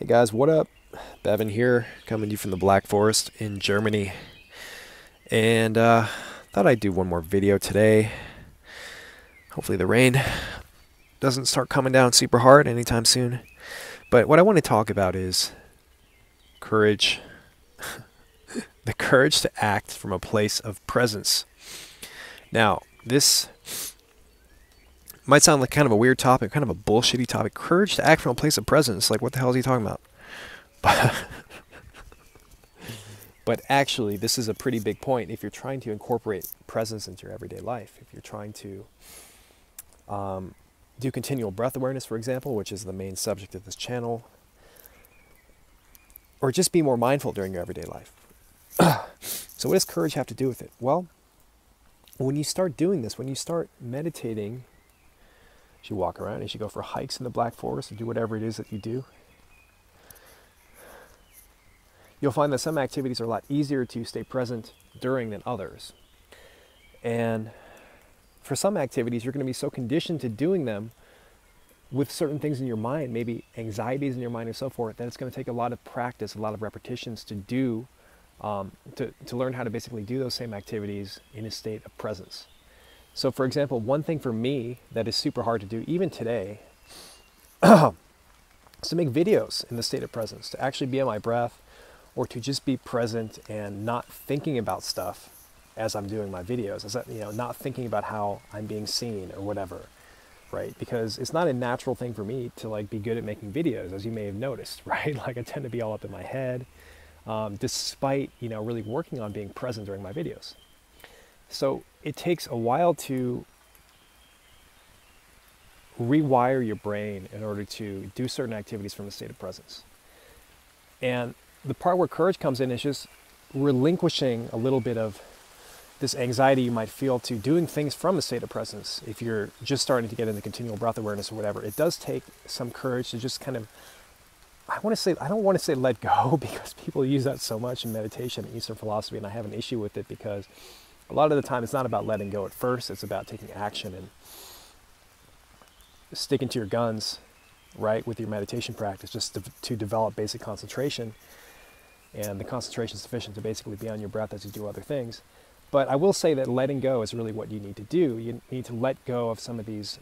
Hey guys, what up? Bevan here, coming to you from the Black Forest in Germany. And thought I'd do one more video today. Hopefully the rain doesn't start coming down super hard anytime soon. But what I want to talk about is courage. The courage to act from a place of presence. Now, this might sound like kind of a weird topic, kind of a bullshitty topic. Courage to act from a place of presence. Like, what the hell is he talking about? But actually, this is a pretty big point if you're trying to incorporate presence into your everyday life. If you're trying to do continual breath awareness, for example, which is the main subject of this channel, or just be more mindful during your everyday life. So what does courage have to do with it? Well, when you start doing this, when you start meditating, as you walk around, as you go for hikes in the Black Forest, or do whatever it is that you do, you'll find that some activities are a lot easier to stay present during than others. And for some activities, you're going to be so conditioned to doing them with certain things in your mind, maybe anxieties in your mind and so forth, that it's going to take a lot of practice, a lot of repetitions to do, to learn how to basically do those same activities in a state of presence. So for example, one thing for me that is super hard to do, even today, is to make videos in the state of presence, to actually be on my breath, or to just be present and not thinking about stuff as I'm doing my videos, not thinking about how I'm being seen or whatever, right? Because it's not a natural thing for me to like be good at making videos, as you may have noticed, right? Like I tend to be all up in my head, despite, really working on being present during my videos. So it takes a while to rewire your brain in order to do certain activities from a state of presence. And the part where courage comes in is just relinquishing a little bit of this anxiety you might feel to doing things from a state of presence. If you're just starting to get into continual breath awareness or whatever, it does take some courage to just kind of, I don't want to say let go, because people use that so much in meditation and Eastern philosophy, and I have an issue with it because a lot of the time it's not about letting go at first, it's about taking action and sticking to your guns, right, with your meditation practice, just to develop basic concentration. And the concentration is sufficient to basically be on your breath as you do other things. But I will say that letting go is really what you need to do. You need to let go of some of these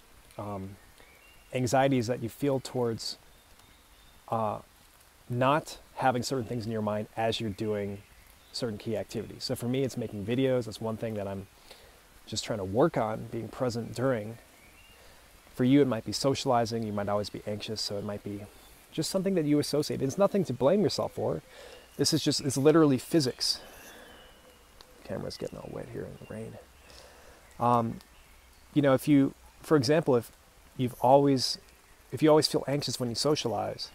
anxieties that you feel towards not having certain things in your mind as you're doing certain key activities. So for me, it's making videos. That's one thing that I'm just trying to work on, being present during. For you, it might be socializing. You might always be anxious, so it might be just something that you associate. It's nothing to blame yourself for. It's literally physics. Camera's getting all wet here in the rain. For example, if you always feel anxious when you socialize,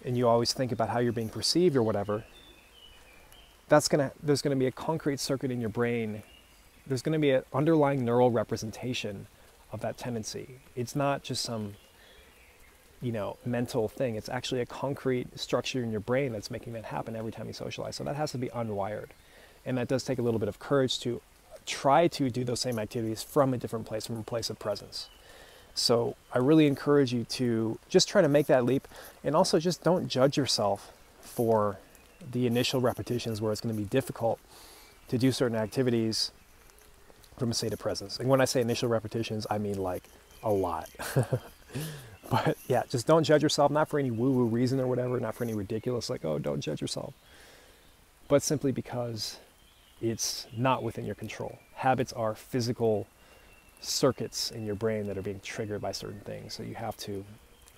and you always think about how you're being perceived or whatever, there's gonna be a concrete circuit in your brain. There's gonna be an underlying neural representation of that tendency. It's not just some mental thing. It's actually a concrete structure in your brain that's making that happen every time you socialize. So that has to be unwired. And that does take a little bit of courage to try to do those same activities from a different place, from a place of presence. So I really encourage you to just try to make that leap, and also just don't judge yourself for the initial repetitions where it's going to be difficult to do certain activities from a state of presence. And when I say initial repetitions, I mean like a lot. But yeah, just don't judge yourself, not for any woo-woo reason or whatever, not for any ridiculous, like, oh, don't judge yourself, but simply because it's not within your control. Habits are physical circuits in your brain that are being triggered by certain things. So you have to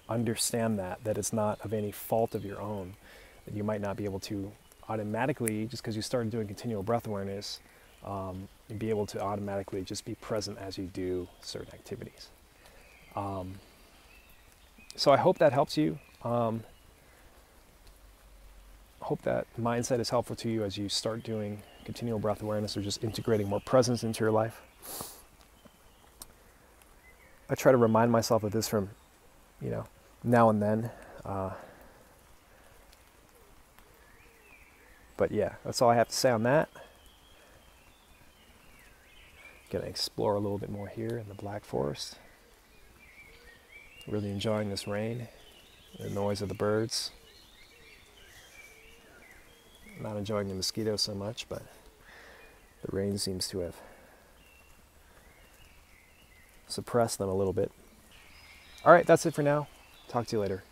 understand that it's not of any fault of your own, that you might not be able to automatically, just because you started doing continual breath awareness, and be able to automatically just be present as you do certain activities. So I hope that helps you. Hope that mindset is helpful to you as you start doing continual breath awareness, or just integrating more presence into your life. I try to remind myself of this from, now and then. But yeah, that's all I have to say on that. Gonna explore a little bit more here in the Black Forest. Really enjoying this rain. The noise of the birds. Not enjoying the mosquitoes so much, but the rain seems to have suppressed them a little bit. All right, that's it for now. Talk to you later.